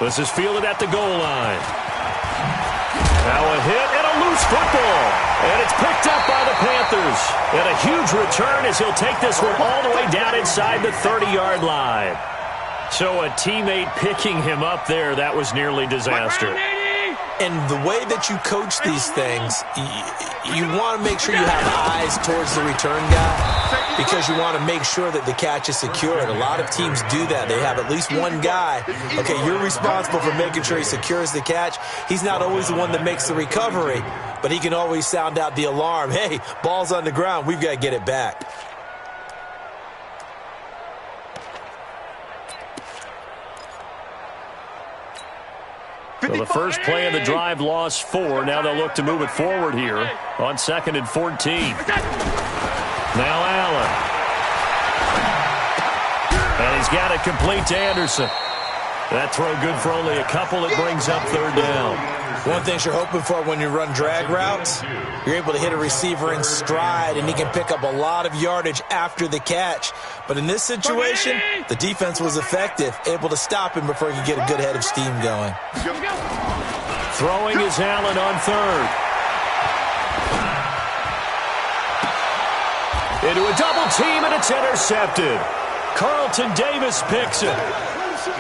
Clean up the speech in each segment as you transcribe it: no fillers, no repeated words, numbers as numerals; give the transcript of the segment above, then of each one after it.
This is fielded at the goal line. Now a hit and a loose football. And it's picked up by the Panthers. And a huge return as he'll take this one all the way down inside the 30-yard line. So a teammate picking him up there, that was nearly disaster. And the way that you coach these things, you want to make sure you have eyes towards the return guy because you want to make sure that the catch is secured. A lot of teams do that. They have at least one guy. Okay, you're responsible for making sure he secures the catch. He's not always the one that makes the recovery, but he can always sound out the alarm. Hey, ball's on the ground. We've got to get it back. So the first play of the drive lost 4. Now they'll look to move it forward here on 2nd and 14. Now Allen. And he's got it complete to Anderson. That throw good for only a couple. It brings up 3rd down. One thing you're hoping for when you run drag routes, you're able to hit a receiver in stride, and he can pick up a lot of yardage after the catch. But in this situation, the defense was effective, able to stop him before he could get a good head of steam going. Throwing is Allen on 3rd. Into a double team, and it's intercepted. Carlton Davis picks it.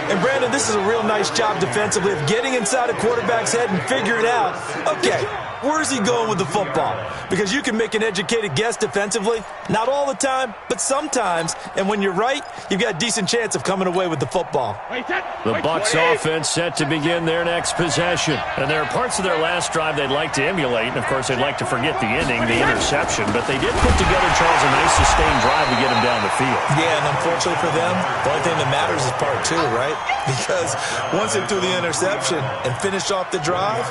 And, Brandon, this is a real nice job defensively of getting inside a quarterback's head and figuring out, okay, where's he going with the football? Because you can make an educated guess defensively, not all the time, but sometimes. And when you're right, you've got a decent chance of coming away with the football. The Bucs offense set to begin their next possession. And there are parts of their last drive they'd like to emulate. And, of course, they'd like to forget the ending, the interception. But they did put together, Charles, a nice sustained drive to get him down the field. Yeah, and unfortunately for them, the only thing that matters is part 2, right? Because once they threw the interception and finished off the drive,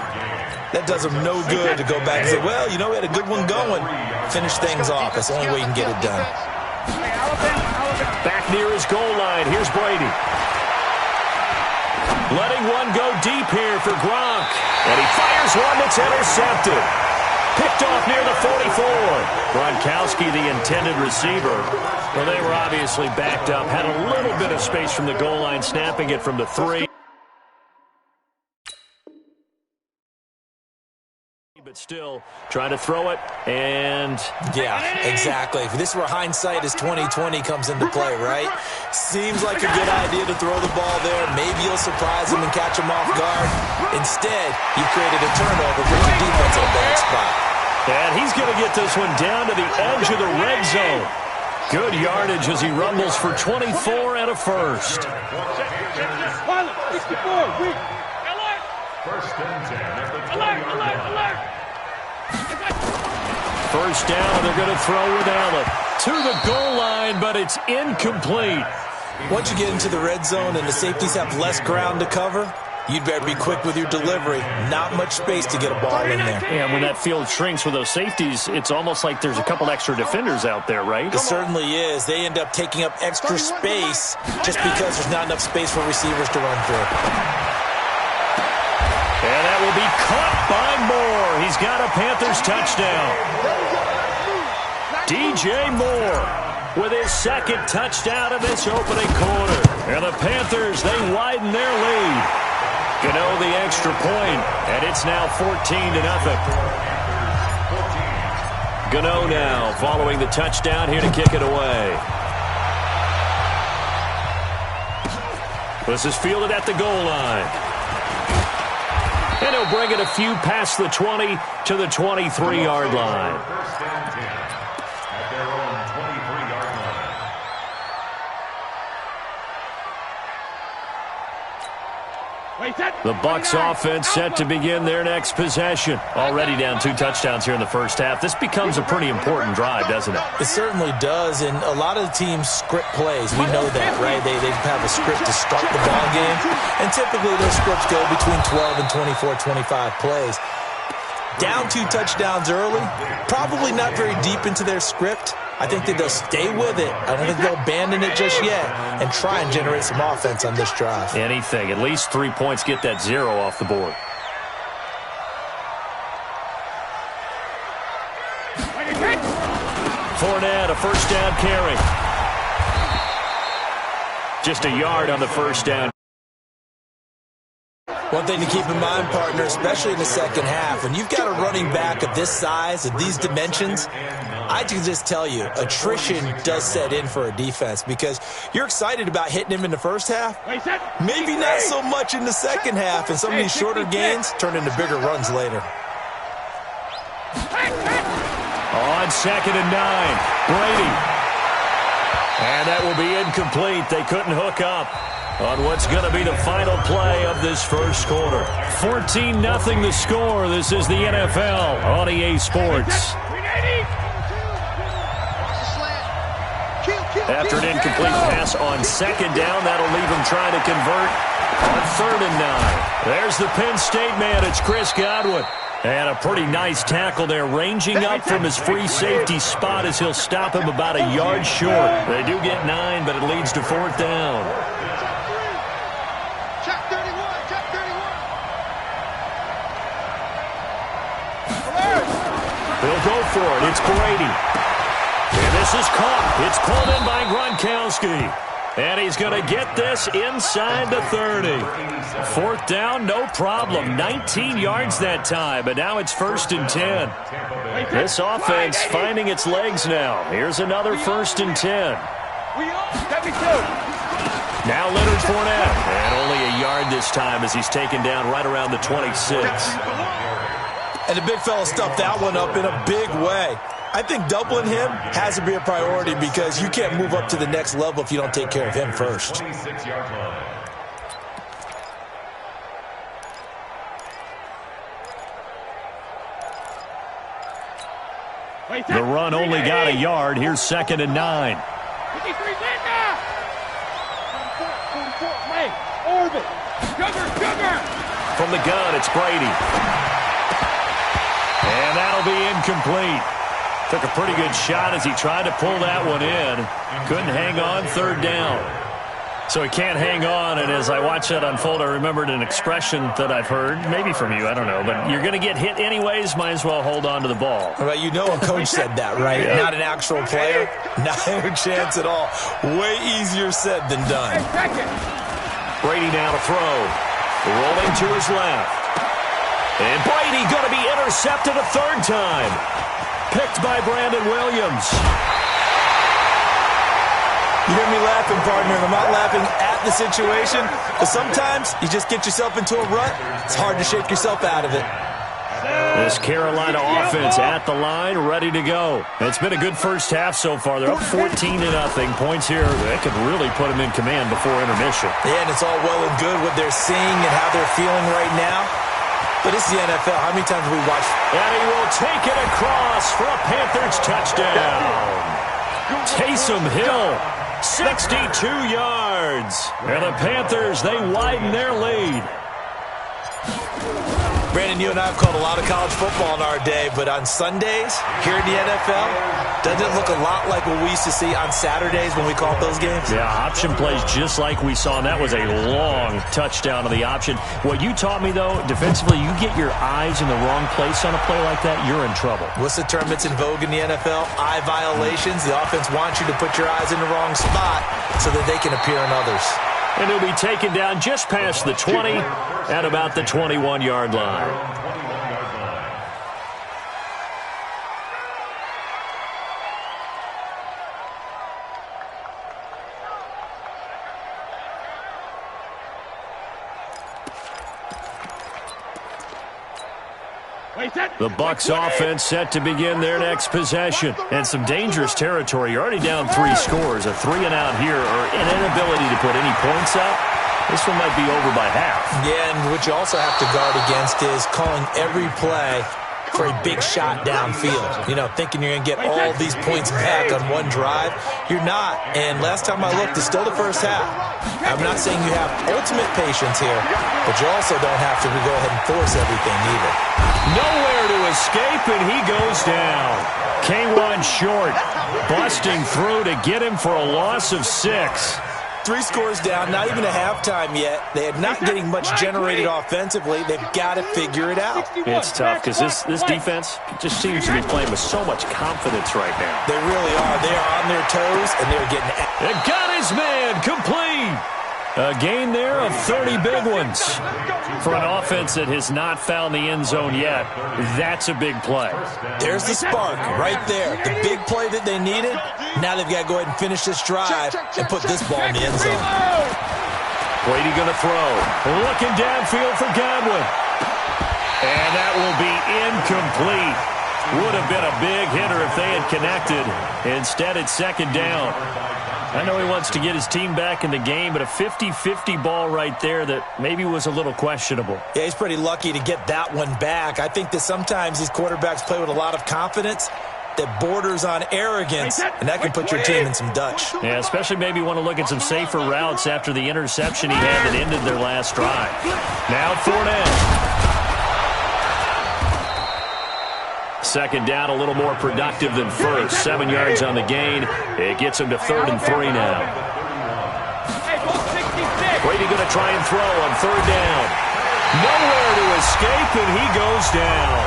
that does them no good to go back and say, well, you know, we had a good one going. Finish things off. That's the only way you can get it done. Back near his goal line. Here's Brady. Letting one go deep here for Gronk. And he fires one that's intercepted. Picked off near the 44. Gronkowski, the intended receiver. Well, they were obviously backed up. Had a little bit of space from the goal line, snapping it from the 3. But still trying to throw it, and yeah, exactly. This is where hindsight is 20/20 comes into play, right? Seems like a good idea to throw the ball there. Maybe you'll surprise him and catch him off guard. Instead, you created a turnover, put your defense in a bad spot. And he's going to get this one down to the edge of the red zone. Good yardage as he rumbles for 24 and a first. First and 10 at the 20-yard line. First down, they're going to throw with Allen to the goal line, but it's incomplete. Once you get into the red zone and the safeties have less ground to cover, you'd better be quick with your delivery. Not much space to get a ball in there. And when that field shrinks with those safeties, it's almost like there's a couple extra defenders out there, right? It certainly is. They end up taking up extra space just because there's not enough space for receivers to run through. And that will be caught by Moore. He's got a Panthers touchdown. DJ Moore with his 2nd touchdown of this opening quarter. And the Panthers, they widen their lead. Gano the extra point, and it's now 14-0. Gano now following the touchdown here to kick it away. This is fielded at the goal line. And he'll bring it a few past the 20 to the 23-yard line. First and 10 at their own 23-yard line. The Bucs offense set to begin their next possession. Already down 2 touchdowns here in the first half. This becomes a pretty important drive, doesn't it? It certainly does, and a lot of the teams script plays. We know that, right? They have a script to start the ball game, and typically those scripts go between 12 and 24, 25 plays. Down 2 touchdowns early, probably not very deep into their script. I think that they'll stay with it. I don't think they'll abandon it just yet and try and generate some offense on this drive. Anything. At least 3 points, get that 0 off the board. Fournette, a first down carry. Just a yard on the first down. One thing to keep in mind, partner, especially in the second half, when you've got a running back of this size, of these dimensions, I can just tell you, attrition does set in for a defense because you're excited about hitting him in the first half. Maybe not so much in the second half, and some of these shorter gains turn into bigger runs later. On 2nd and 9, Brady. And that will be incomplete. They couldn't hook up on what's going to be the final play of this first quarter. 14-0 the score. This is the NFL on EA Sports. After an incomplete pass on 2nd down, that'll leave him trying to convert on 3rd and 9. There's the Penn State man. It's Chris Godwin. And a pretty nice tackle there, ranging up from his free safety spot as he'll stop him about a yard short. They do get 9, but it leads to 4th down. Check 31, check 31. They'll go for it. It's Brady. And this is caught. It's pulled in by Gronkowski. And he's going to get this inside the 30. 4th down, no problem. 19 yards that time, but now it's 1st and 10. This offense finding its legs now. Here's another 1st and 10. Now Leonard Fournette. And only a yard this time as he's taken down right around the 26. And the big fella stuffed that one up in a big way. I think doubling him has to be a priority because you can't move up to the next level if you don't take care of him first. The run only got a yard. Here's 2nd and 9. From the gun, it's Brady. And that'll be incomplete. Took a pretty good shot as he tried to pull that one in. Couldn't hang on, 3rd down. So he can't hang on, and as I watch that unfold, I remembered an expression that I've heard, maybe from you, I don't know, but you're going to get hit anyways, might as well hold on to the ball. Well, you know a coach said that, right? Yeah. Not an actual player. Not a chance at all. Way easier said than done. Brady now to throw. Rolling to his left. And Brady going to be intercepted a 3rd time. Picked by Brandon Williams. You hear me laughing, partner, and I'm not laughing at the situation, but sometimes you just get yourself into a rut. It's hard to shake yourself out of it. This Carolina offense at the line, ready to go. It's been a good first half so far. They're up 14-0. Points here that could really put them in command before intermission. Yeah, and it's all well and good what they're seeing and how they're feeling right now. But it's the NFL. How many times have we watched? And he will take it across for a Panthers touchdown. Taysom Hill, 62 yards. And the Panthers, they widen their lead. Brandon, you and I have called a lot of college football in our day, but on Sundays, here in the NFL, doesn't it look a lot like what we used to see on Saturdays when we called those games? Yeah, option plays just like we saw, and that was a long touchdown on the option. What you taught me, though, defensively, you get your eyes in the wrong place on a play like that, you're in trouble. What's the term that's in vogue in the NFL? Eye violations. The offense wants you to put your eyes in the wrong spot so that they can appear in others. And he'll be taken down just past the 20 at about the 21-yard line. The Bucs offense set to begin their next possession. And some dangerous territory. You're already down 3 scores. A 3-and-out here or an inability to put any points up. This one might be over by half. Yeah, and what you also have to guard against is calling every play for a big shot downfield. You know, thinking you're going to get all these points back on one drive. You're not. And last time I looked, it's still the first half. I'm not saying you have ultimate patience here, but you also don't have to go ahead and force everything either. Nowhere to escape, and he goes down. K1 short, busting through to get him for a loss of 6. 3 scores down, not even a halftime yet. They are not getting much generated offensively. They've got to figure it out. It's tough because this defense just seems to be playing with so much confidence right now. They really are. They are on their toes, and they're getting... And got his man complete. A gain there of 30 big ones. For an offense that has not found the end zone yet, that's a big play. There's the spark right there. The big play that they needed. Now they've got to go ahead and finish this drive and put this ball in the end zone. Brady going to throw. Looking downfield for Godwin. And that will be incomplete. Would have been a big hitter if they had connected. Instead, it's second down. I know he wants to get his team back in the game, but a 50-50 ball right there that maybe was a little questionable. Yeah, he's pretty lucky to get that one back. I think that sometimes these quarterbacks play with a lot of confidence that borders on arrogance, and that can put your team in some Dutch. Yeah, especially maybe want to look at some safer routes after the interception he had that ended their last drive. Now Fournette. Second down, a little more productive than first. 7 yards on the gain. It gets him to 3rd and 3 now. Brady going to try and throw on 3rd down. Nowhere to escape, and he goes down.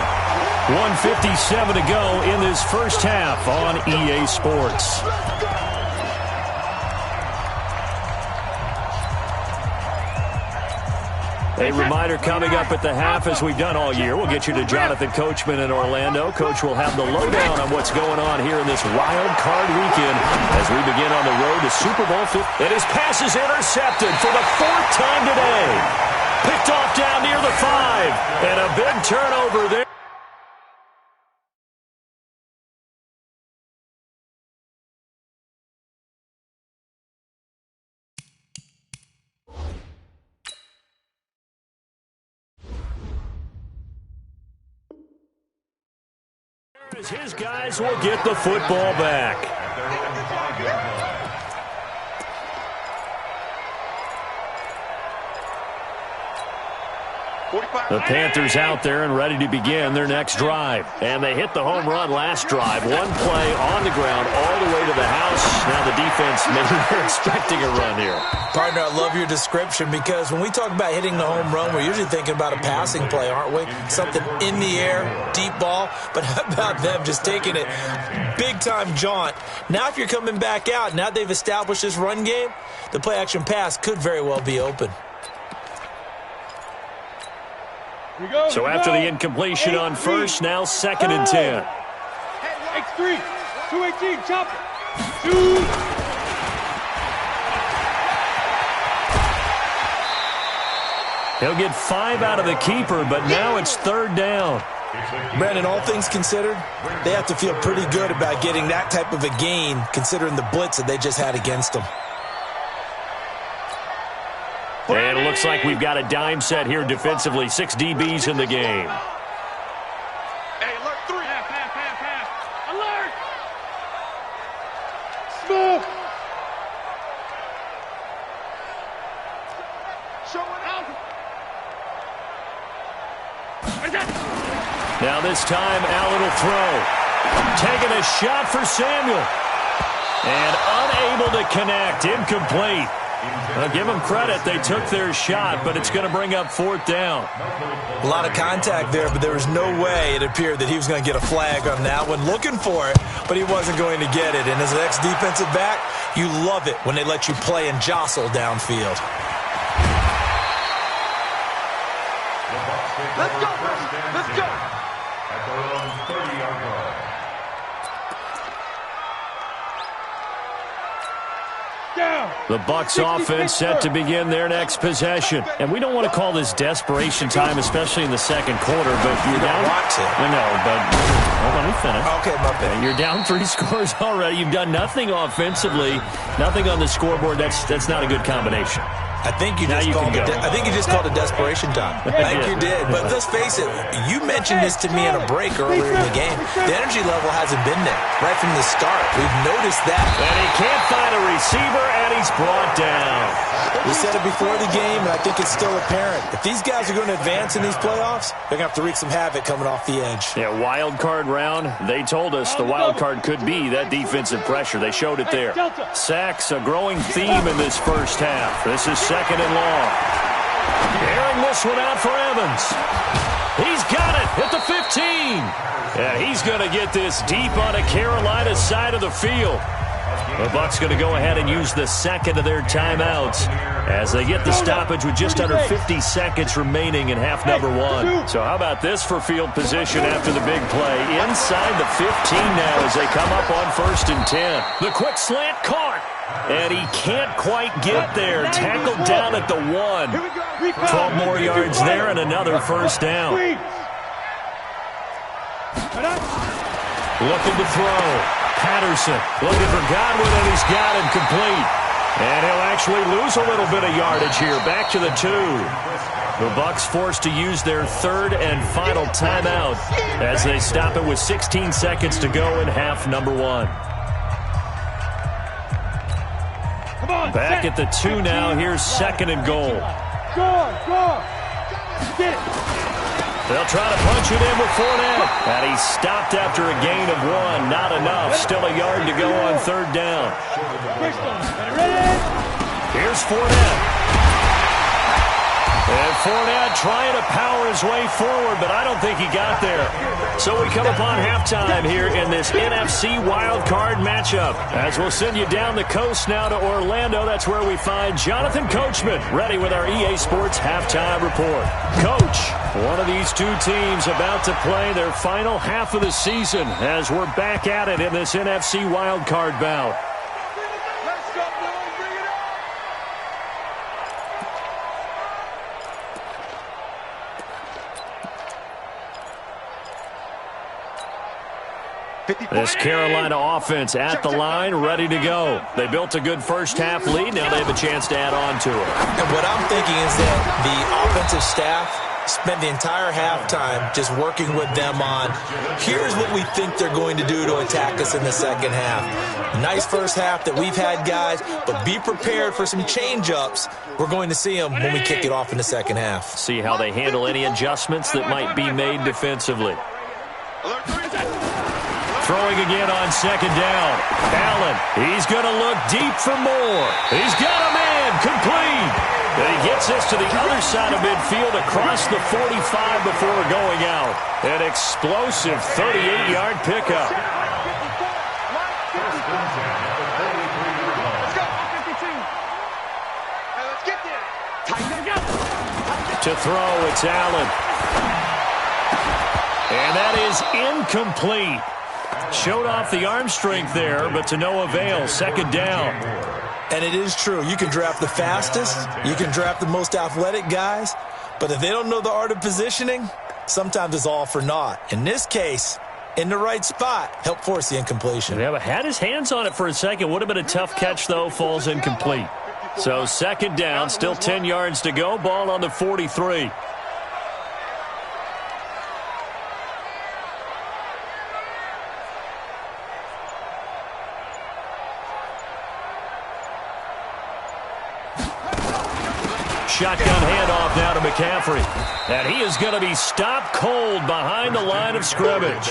1:57 to go in this first half on EA Sports. A reminder coming up at the half, as we've done all year. We'll get you to Jonathan Coachman in Orlando. Coach will have the lowdown on what's going on here in this wild card weekend as we begin on the road to Super Bowl 50. And his pass is intercepted for the 4th time today. Picked off down near the 5. And a big turnover there. As his guys will get the football back. The Panthers out there and ready to begin their next drive. And they hit the home run last drive. One play on the ground all the way to the house. Now the defense, maybe they're expecting a run here. Partner, I love your description because when we talk about hitting the home run, we're usually thinking about a passing play, aren't we? Something in the air, deep ball. But how about them just taking it big-time jaunt? Now if you're coming back out, now they've established this run game, the play-action pass could very well be open. So after the incompletion on first, now 2nd and 10. X3, 218, chop it. 2. He'll get 5 out of the keeper, but now it's 3rd down. Brandon, all things considered, they have to feel pretty good about getting that type of a gain considering the blitz that they just had against them. And it looks like we've got a dime set here defensively. 6 DBs in the game. Hey, alert 3. Half. Alert! Smoke! Show it out. Now this time, Allen will throw. Taking a shot for Samuel. And unable to connect. Incomplete. I'll give them credit. They took their shot, but it's going to bring up 4th down. A lot of contact there, but there was no way it appeared that he was going to get a flag on that one. Looking for it, but he wasn't going to get it. And as an ex-defensive back, you love it when they let you play and jostle downfield. Let's go, let's go. At their own 30-yard line. The Bucs offense set to begin their next possession. And we don't want to call this desperation time, especially in the second quarter, but you're down. I know, but well, let me finish. Okay, my bad. You're down 3 scores already. You've done nothing offensively, nothing on the scoreboard. That's not a good combination. I think you just called it desperation time. I think you did. But let's face it, you mentioned this to me in a break earlier in the game. The energy level hasn't been there right from the start. We've noticed that. And he can't find a receiver, and he's brought down. We said it before the game, and I think it's still apparent. If these guys are going to advance in these playoffs, they're going to have to wreak some havoc coming off the edge. Yeah, wild card round. They told us the wild card could be that defensive pressure. They showed it there. Sacks, a growing theme in this first half. This is 2nd and long. Airing this one out for Evans. He's got it at the 15. Yeah, he's going to get this deep on a Carolina side of the field. The Bucks going to go ahead and use the second of their timeouts as they get the stoppage with just under 50 seconds remaining in half number one. So how about this for field position after the big play? Inside the 15 now as they come up on 1st and 10. The quick slant caught. And he can't quite get there. Tackled down at the 1. 12 more yards there and another first down. Looking to throw. Patterson looking for Godwin, and he's got him complete. And he'll actually lose a little bit of yardage here. Back to the 2. The Bucks forced to use their third and final timeout as they stop it with 16 seconds to go in half number one. Back at the 2 now. Here's 2nd and goal. Get it. They'll try to punch it in with Fournette. And he's stopped after a gain of 1. Not enough. Still a yard to go on 3rd down. Here's Fournette. And Fournette trying to power his way forward, but I don't think he got there. So we come upon halftime here in this NFC wildcard matchup. As we'll send you down the coast now to Orlando. That's where we find Jonathan Coachman ready with our EA Sports halftime report. Coach, one of these two teams about to play their final half of the season as we're back at it in this NFC wildcard bout. This Carolina offense at the line, ready to go. They built a good first half lead. Now they have a chance to add on to it. And what I'm thinking is that the offensive staff spent the entire halftime just working with them on, here's what we think they're going to do to attack us in the second half. Nice first half that we've had, guys, but be prepared for some change-ups. We're going to see them when we kick it off in the second half. See how they handle any adjustments that might be made defensively. Throwing again on 2nd down. Allen, he's going to look deep for more. He's got a man complete. And he gets us to the other side of midfield across the 45 before going out. An explosive 38-yard pickup. To throw, it's Allen. And that is incomplete. Showed off the arm strength there, but to no avail. 2nd down. And it is true. You can draft the fastest. You can draft the most athletic guys. But if they don't know the art of positioning, sometimes it's all for naught. In this case, in the right spot, help force the incompletion. Yeah, but had his hands on it for a second. Would have been a tough catch, though. Falls incomplete. So 2nd down, still 10 yards to go. Ball on the 43. Shotgun handoff now to McCaffrey. And he is going to be stopped cold behind the line of scrimmage.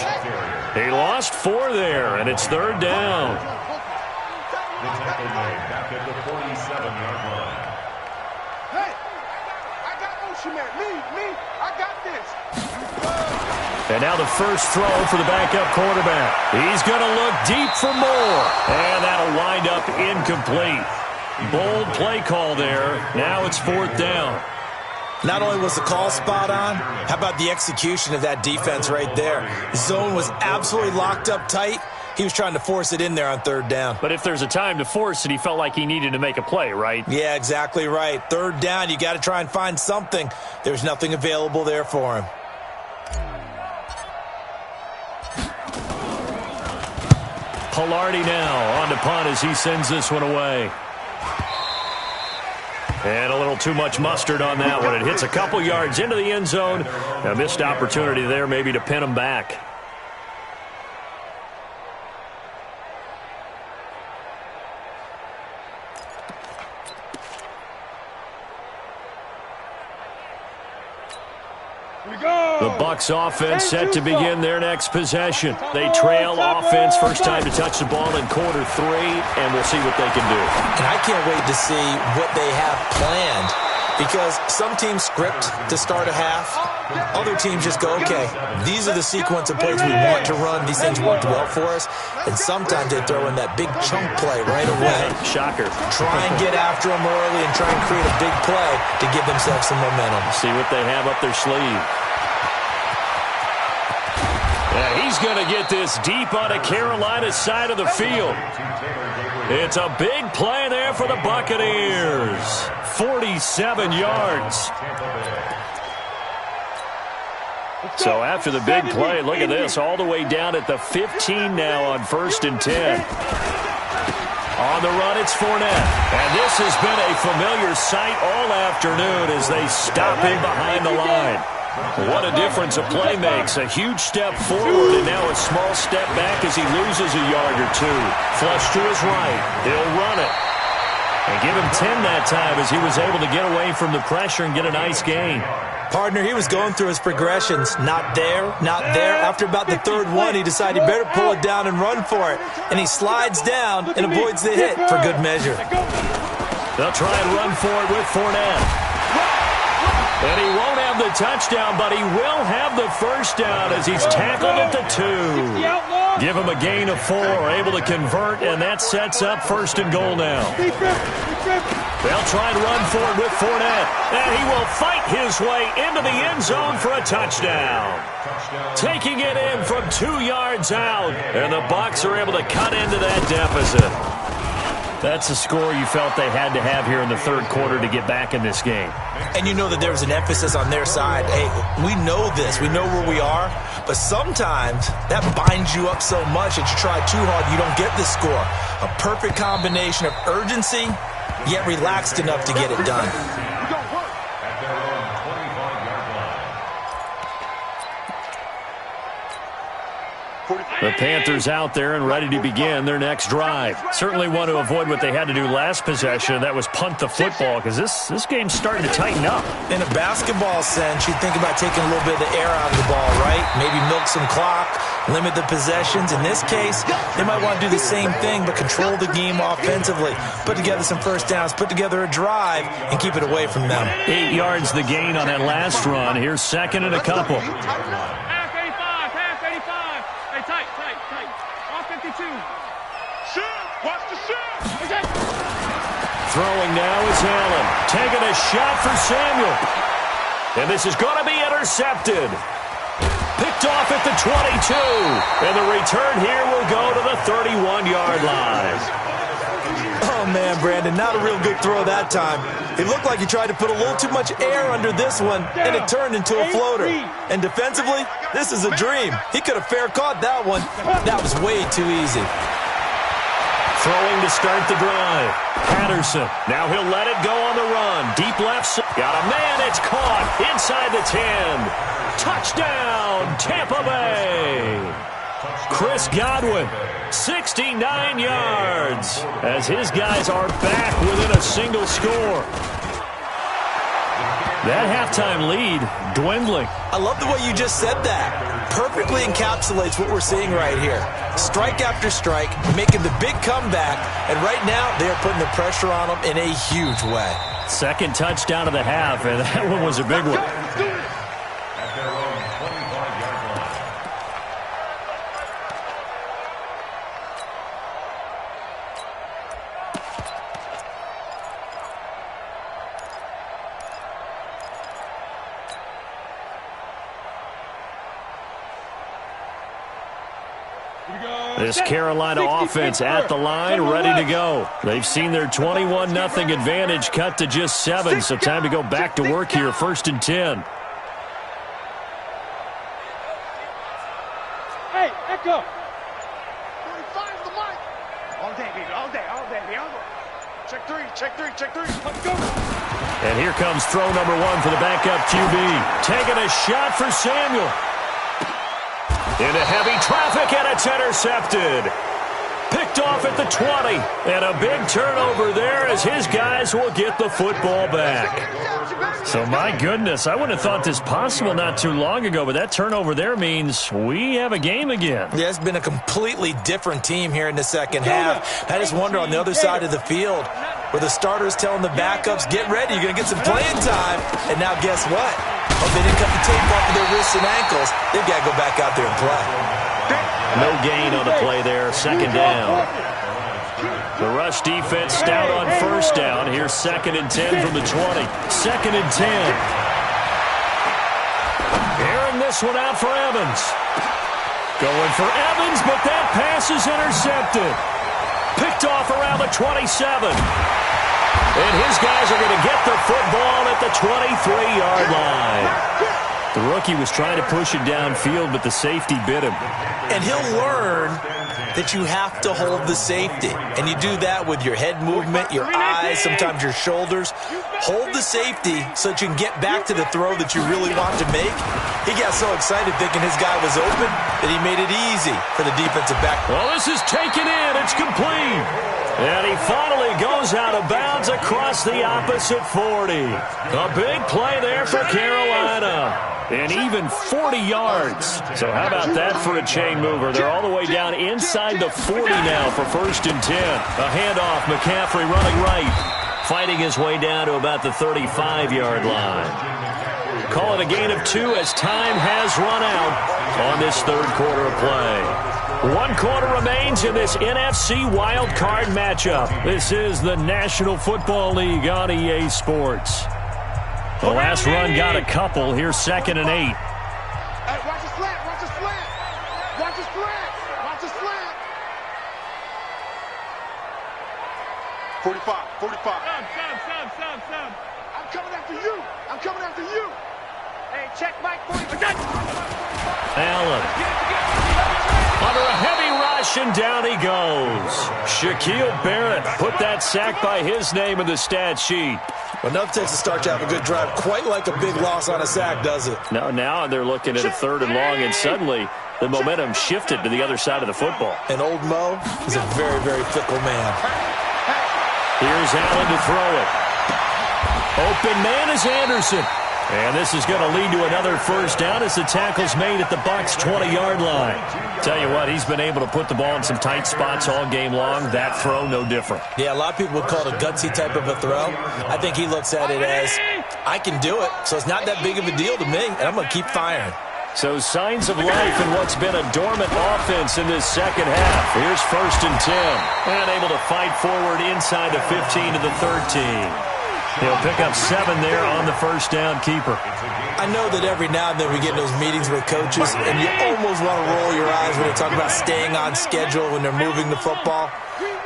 He lost 4 there, and it's 3rd down. Back at the 47-yard line. Hey, I got motion man. Me, I got this. And now the first throw for the backup quarterback. He's going to look deep for more. And that'll wind up incomplete. Bold play call there. Now it's 4th down. Not only was the call spot on, how about the execution of that defense right there? Zone was absolutely locked up tight. He was trying to force it in there on 3rd down. But if there's a time to force it, he felt like he needed to make a play, right? Yeah, exactly right. 3rd down, you got to try and find something. There's nothing available there for him. Pilardi now on to punt as he sends this one away. And a little too much mustard on that one. It hits a couple yards into the end zone. A missed opportunity there maybe to pin him back. The Bucs offense set to begin their next possession. They trail offense, first time to touch the ball in quarter 3, and we'll see what they can do. And I can't wait to see what they have planned, because some teams script to start a half, Other teams just go, okay, these are the sequence of plays we want to run. These things worked well for us. And sometimes they throw in that big chunk play right away. Shocker. Try and get after them early and try and create a big play to give themselves some momentum. See what they have up their sleeve. Yeah, he's going to get this deep on the Carolina side of the field. It's a big play there for the Buccaneers. 47 yards. So after the big play, look at this, all the way down at the 15 now on 1st and 10. On the run, it's Fournette. And this has been a familiar sight all afternoon as they stop him behind the line. What a difference a play makes. A huge step forward and now a small step back as he loses a yard or two. Flush to his right. He'll run it. And give him 10 that time as he was able to get away from the pressure and get a nice gain. Partner, he was going through his progressions. Not there, not there. After about the third one, he decided he better pull it down and run for it. And he slides down and avoids the hit for good measure. They'll try and run for it with Fournette. And he won't have the touchdown, but he will have the first down as he's tackled at the 2. Give him a gain of 4, able to convert, and that sets up 1st and goal now. They'll try and run for it with Fournette, and he will fight his way into the end zone for a touchdown. Taking it in from 2 yards out, and the Bucs are able to cut into that deficit. That's a score you felt they had to have here in the third quarter to get back in this game. And you know that there was an emphasis on their side. Hey, we know this. We know where we are. But sometimes that binds you up so much that you try too hard, you don't get the score. A perfect combination of urgency, yet relaxed enough to get it done. The Panthers out there and ready to begin their next drive. Certainly want to avoid what they had to do last possession. That was punt the football because this game's starting to tighten up. In a basketball sense, you think about taking a little bit of the air out of the ball, right? Maybe milk some clock, limit the possessions. In this case, they might want to do the same thing but control the game offensively. Put together some first downs, put together a drive, and keep it away from them. 8 yards the gain on that last run. Here's 2nd and a couple. Throwing now is Allen. Taking a shot for Samuel. And this is going to be intercepted. Picked off at the 22. And the return here will go to the 31-yard line. Oh, man, Brandon, not a real good throw that time. It looked like he tried to put a little too much air under this one, and it turned into a floater. And defensively, this is a dream. He could have fair caught that one. That was way too easy. Throwing to start the drive. Patterson. Now he'll let it go on the run. Deep left side. Got a man. It's caught inside the 10. Touchdown, Tampa Bay. Chris Godwin, 69 yards, as his guys are back within a single score. That halftime lead dwindling. I love the way you just said that. Perfectly encapsulates what we're seeing right here. Strike after strike, making the big comeback, and right now they are putting the pressure on them in a huge way. 2nd touchdown of the half, and that one was a big one. This Carolina offense at the line, ready to go. They've seen their 21-0 advantage cut to just 7, so time to go back to work here, 1st and 10. Hey, Echo. 45 the mic. All day, baby, all day, baby, all day. Check three. Let's go. And here comes throw number 1 for the backup QB. Taking a shot for Samuel. Into heavy traffic, and it's intercepted. Picked off at the 20. And a big turnover there as his guys will get the football back. So, my goodness, I wouldn't have thought this possible not too long ago, but that turnover there means we have a game again. Yeah, it's been a completely different team here in the second half. I just wonder on the other side of the field where the starters telling the backups, get ready, you're going to get some playing time. And now guess what? If they didn't cut the tape off of their wrists and ankles, they've got to go back out there and play. No gain on the play there, second down. The rush defense stout on first down. Here's 2nd and 10 from the 20. 2nd and 10. Airing this one out for Evans. Going for Evans, but that pass is intercepted. Picked off around the 27. And his guys are going to get the football at the 23-yard line. The rookie was trying to push it downfield, but the safety bit him. And he'll learn that you have to hold the safety. And you do that with your head movement, your eyes, sometimes your shoulders. Hold the safety so that you can get back to the throw that you really want to make. He got so excited thinking his guy was open that he made it easy for the defensive back. Well, this is taken in. It's complete. And he finally goes out of bounds across the opposite 40. A big play there for Carolina. And even 40 yards. So how about that for a chain mover? They're all the way down inside the 40 now for 1st and 10. A handoff, McCaffrey running right. Fighting his way down to about the 35-yard line. Call it a gain of 2 as time has run out on this 3rd quarter of play. 1 quarter remains in this NFC wildcard matchup. This is the National Football League on EA Sports. The last run got a couple. Here's 2nd and 8. Hey, watch the slant, watch the slant. Watch the slant, watch the slant. 45, 45. Sam. I'm coming after you. I'm coming after you. Hey, check Mike 45. Allen. Under a heavy rush, and down he goes. Shaquille Barrett put that sack by his name in the stat sheet. Well, enough takes to start to have a good drive, quite like a big loss on a sack, does it? No, now they're looking at a 3rd and long, and suddenly the momentum shifted to the other side of the football. And old Mo is a very, very fickle man. Here's Allen to throw it. Open man is Anderson. And this is going to lead to another 1st down as the tackle's made at the Bucs' 20-yard line. Tell you what, he's been able to put the ball in some tight spots all game long. That throw, no different. Yeah, a lot of people would call it a gutsy type of a throw. I think he looks at it as, I can do it, so it's not that big of a deal to me, and I'm going to keep firing. So signs of life in what's been a dormant offense in this 2nd half. Here's 1st and 10. And able to fight forward inside the 15 to the 13. He'll pick up 7 there on the 1st down keeper. I know that every now and then we get in those meetings with coaches, and you almost want to roll your eyes when they talk about staying on schedule when they're moving the football.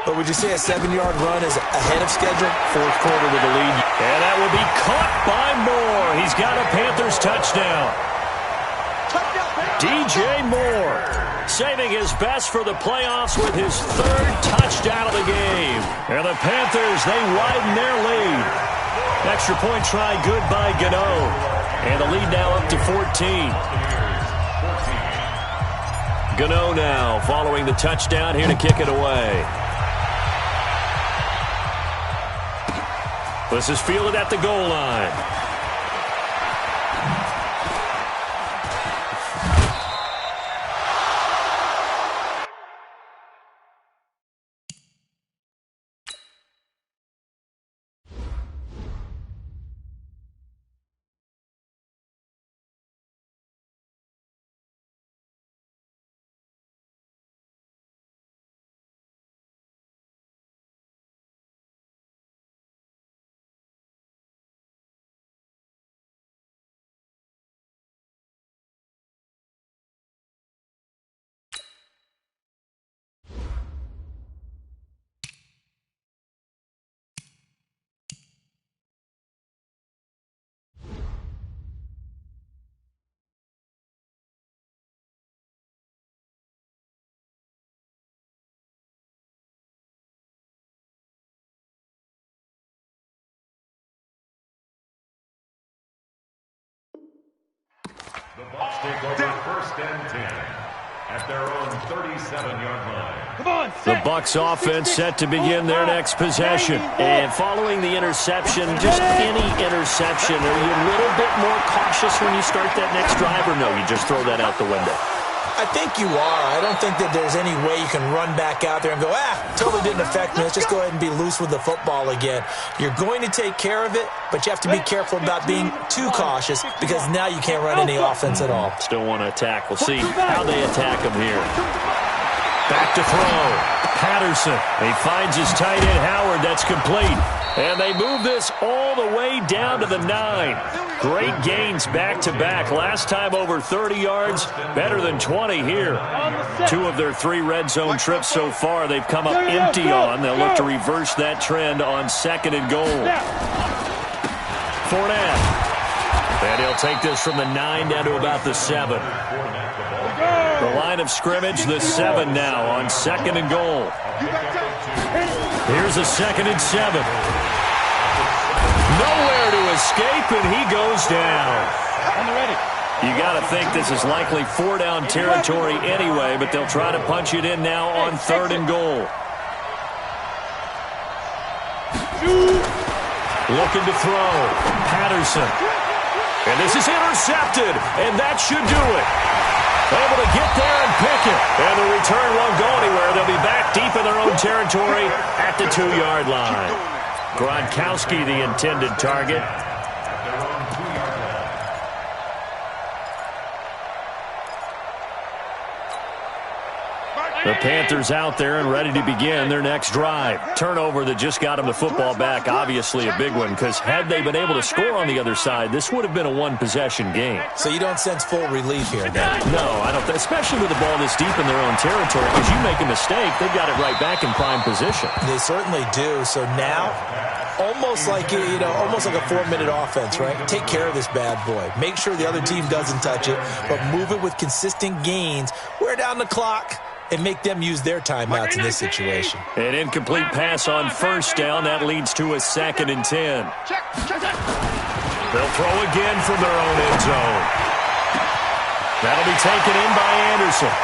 But would you say a 7-yard run is ahead of schedule? 4th quarter with the lead. And that will be caught by Moore. He's got a Panthers touchdown. DJ Moore saving his best for the playoffs with his 3rd touchdown of the game. And the Panthers, they widen their lead. Extra point try good by Gano. And the lead now up to 14. Gano now following the touchdown here to kick it away. This is fielded at the goal line. The Bucs take over 1st and 10 at their own 37-yard line. Come on, The Bucs offense set to begin their next possession. And following the interception, just any interception, are you a little bit more cautious when you start that next drive, or no, you just throw that out the window? I think you are. I don't think that there's any way you can run back out there and go, totally didn't affect me. Let's just go ahead and be loose with the football again. You're going to take care of it, but you have to be careful about being too cautious because now you can't run any offense at all. Still want to attack. We'll see how they attack him here. Back to throw. Patterson. He finds his tight end, Howard. That's complete. And they move this all the way down to the 9. Great gains back-to-back. Last time over 30 yards, better than 20 here. 2 of their 3 red zone trips so far they've come up empty on. They'll look to reverse that trend on 2nd and goal. Fournette. And he'll take this from the 9 down to about the 7. The line of scrimmage, the 7 now on 2nd and goal. Here's a 2nd and 7. Nowhere to escape, and he goes down. You got to think this is likely 4-down territory anyway, but they'll try to punch it in now on 3rd and goal. Looking to throw. Patterson. And this is intercepted, and that should do it. Able to get there and pick it. And the return won't go anywhere. They'll be back deep in their own territory at the 2-yard line. Gronkowski, the intended target. The Panthers out there and ready to begin their next drive. Turnover that just got them the football back, obviously a big one, because had they been able to score on the other side, this would have been a one-possession game. So you don't sense full relief here, then? No, I don't, especially with the ball this deep in their own territory, because you make a mistake, they've got it right back in prime position. They certainly do. So now, almost like a 4-minute offense, right? Take care of this bad boy. Make sure the other team doesn't touch it, but move it with consistent gains. Wear down the clock and make them use their timeouts in this situation. An incomplete pass on 1st down. That leads to a 2nd and 10. They'll throw again from their own end zone. That'll be taken in by Anderson.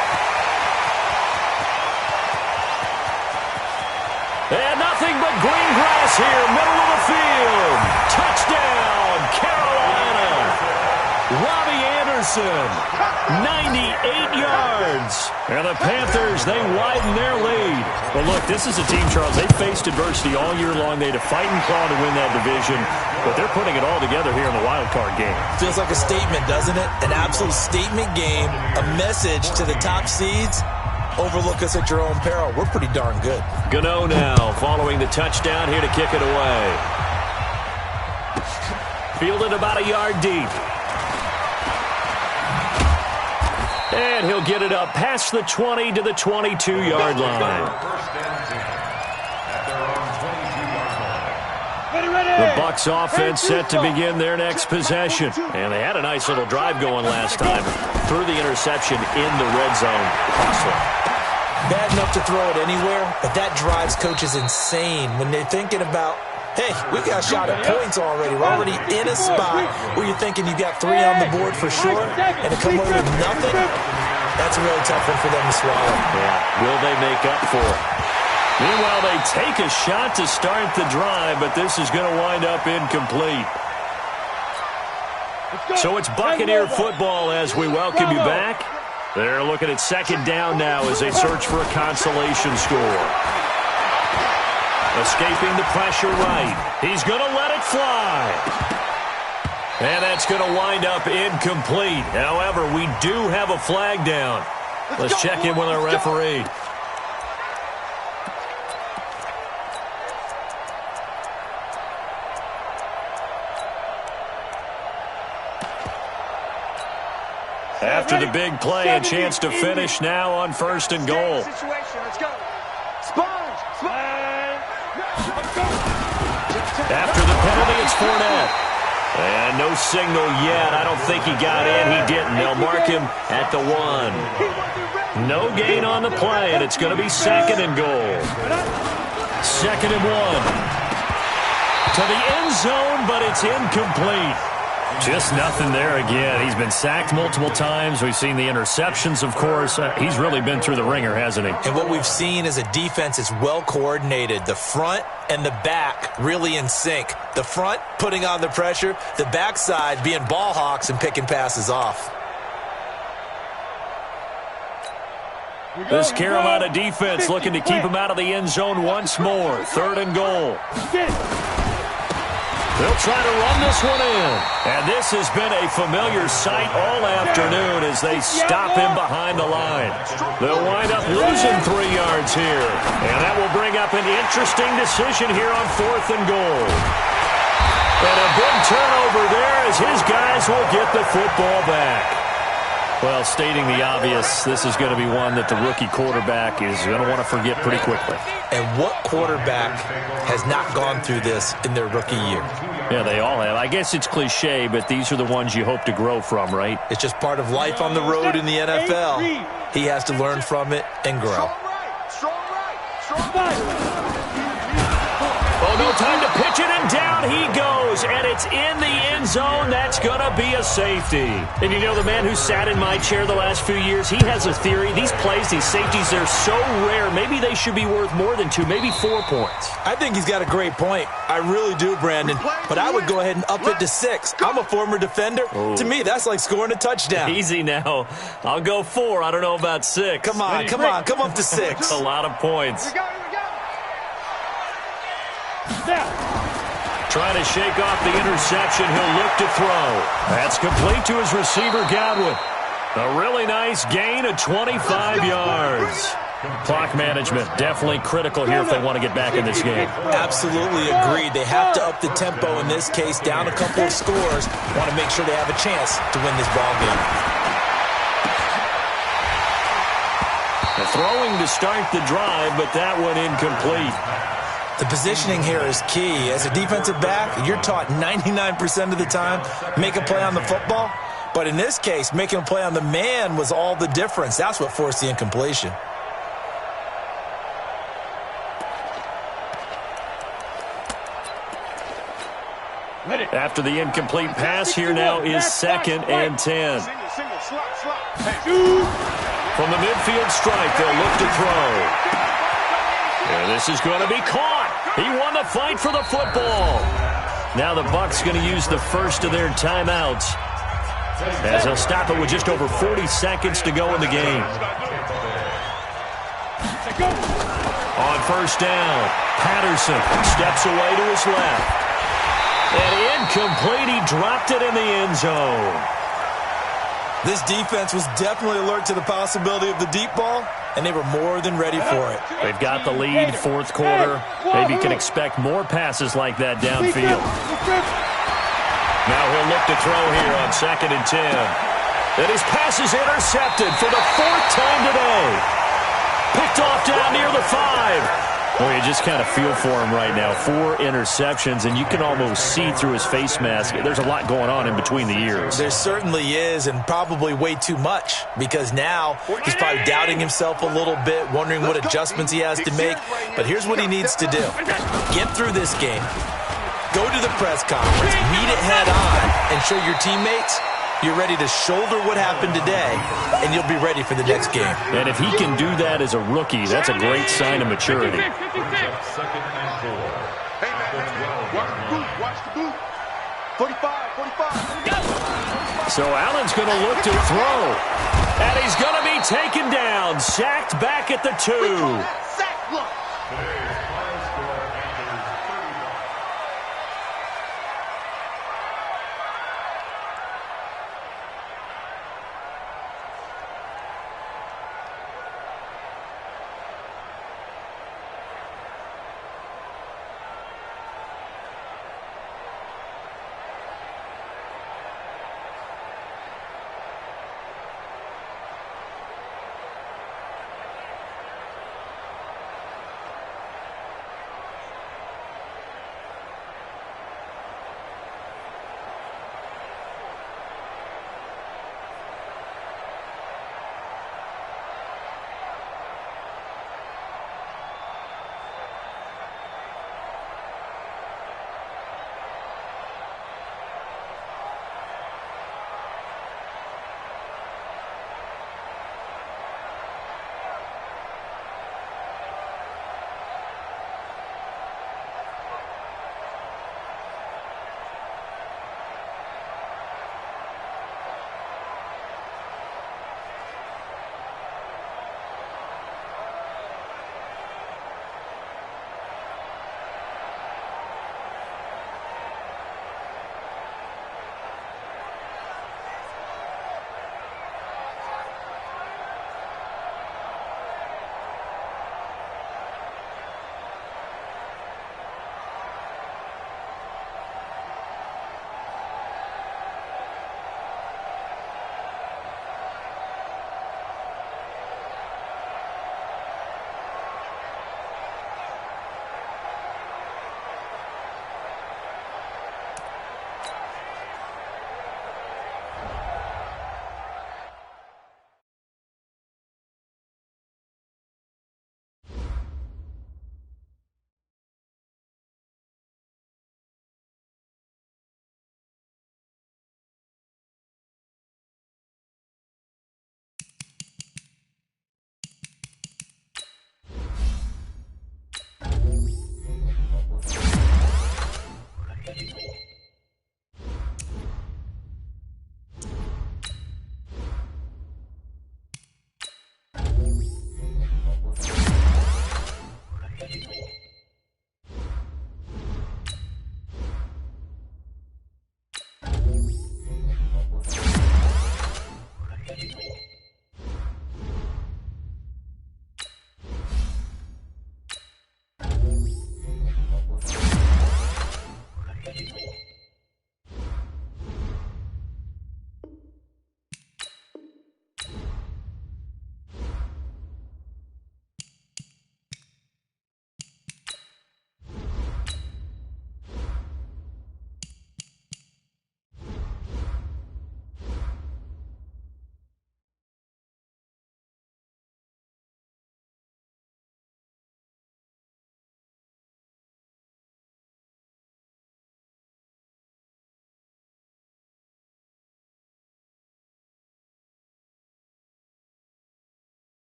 And nothing but green grass here, middle of the field. Touchdown, Carolina. Robbie Anderson, 98 yards. And the Panthers, they widen their lead. But look, this is a team, Charles, they faced adversity all year long. They had to fight and claw to win that division, but they're putting it all together here in the wild card game. Feels like a statement, doesn't it? An absolute statement game, a message to the top seeds. Overlook us at your own peril. We're pretty darn good. Gano now following the touchdown here to kick it away. Fielded about a yard deep. And he'll get it up past the 20 to the 22-yard line. The Bucs offense set to begin their next possession. And they had a nice little drive going last time. Threw the interception in the red zone. Costly. Bad enough to throw it anywhere, but that drives coaches insane when they're thinking about, hey, we've got a shot at points already. We're already in a spot where you're thinking you've got 3 on the board for sure, and to come away with nothing, that's a really tough one for them to swallow. Yeah, will they make up for it? Meanwhile, they take a shot to start the drive, but this is going to wind up incomplete. So it's Buccaneer football as we welcome you back. They're looking at 2nd down now as they search for a consolation score. Escaping the pressure right. He's going to let it fly. And that's going to wind up incomplete. However, we do have a flag down. Let's check in with our referee. After the big play, a chance to finish now on 1st and goal. After the penalty, it's Fournette. And no signal yet. I don't think he got in. He didn't. They'll mark him at the 1. No gain on the play, and it's going to be 2nd and goal. 2nd and 1. To the end zone, but it's incomplete. Just nothing there again. He's been sacked multiple times. We've seen the interceptions, of course. He's really been through the ringer, hasn't he? And what we've seen is a defense is well coordinated. The front and the back really in sync. The front putting on the pressure. The backside being ball hawks and picking passes off. This Carolina defense looking to keep him out of the end zone once more. 3rd and goal. They'll try to run this one in. And this has been a familiar sight all afternoon as they stop him behind the line. They'll wind up losing 3 yards here. And that will bring up an interesting decision here on 4th and goal. And a big turnover there as his guys will get the football back. Well, stating the obvious, this is going to be one that the rookie quarterback is going to want to forget pretty quickly. And what quarterback has not gone through this in their rookie year? Yeah, they all have. I guess it's cliche, but these are the ones you hope to grow from, right? It's just part of life on the road in the NFL. He has to learn from it and grow. Oh, no time to pitch it, and down he goes, and it's in the end zone. That's going to be a safety. And you know, the man who sat in my chair the last few years, he has a theory. These plays, these safeties, they're so rare. Maybe they should be worth more than 2, maybe 4 points. I think he's got a great point. I really do, Brandon. But I would go ahead and up it to 6. I'm a former defender. Oh. To me, that's like scoring a touchdown. Easy now. I'll go 4. I don't know about 6. Come on, come on. Come up to 6. A lot of points. Trying to shake off the interception. He'll look to throw. That's complete to his receiver, Godwin. A really nice gain of 25 yards. Clock management definitely critical here if they want to get back in this game. Absolutely agreed. They have to up the tempo in this case, down a couple of scores. Want to make sure they have a chance to win this ball game. The throwing to start the drive, but that one incomplete. The positioning here is key. As a defensive back, you're taught 99% of the time, make a play on the football. But in this case, making a play on the man was all the difference. That's what forced the incompletion. After the incomplete pass, here now is 2nd and 10. From the midfield strike, they'll look to throw. And this is going to be caught. He won the fight for the football. Now the Bucs going to use the first of their timeouts as they'll stop it with just over 40 seconds to go in the game. On 1st down, Patterson steps away to his left. And incomplete. He dropped it in the end zone. This defense was definitely alert to the possibility of the deep ball, and they were more than ready for it. They've got the lead, 4th quarter. Maybe you can expect more passes like that downfield. Now he'll look to throw here on 2nd and 10. And his pass is intercepted for the 4th time today. Picked off down near the 5. Well, you just kind of feel for him right now. 4 interceptions, and you can almost see through his face mask. There's a lot going on in between the ears. There certainly is, and probably way too much, because now he's probably doubting himself a little bit, wondering what adjustments he has to make. But here's what he needs to do. Get through this game, go to the press conference, meet it head on, and show your teammates you're ready to shoulder what happened today, and you'll be ready for the next game. And if he can do that as a rookie, that's a great sign of maturity. 2nd and 4. Hey, man, watch the boot. 45. So Allen's going to look to throw. And he's going to be taken down, sacked back at the 2.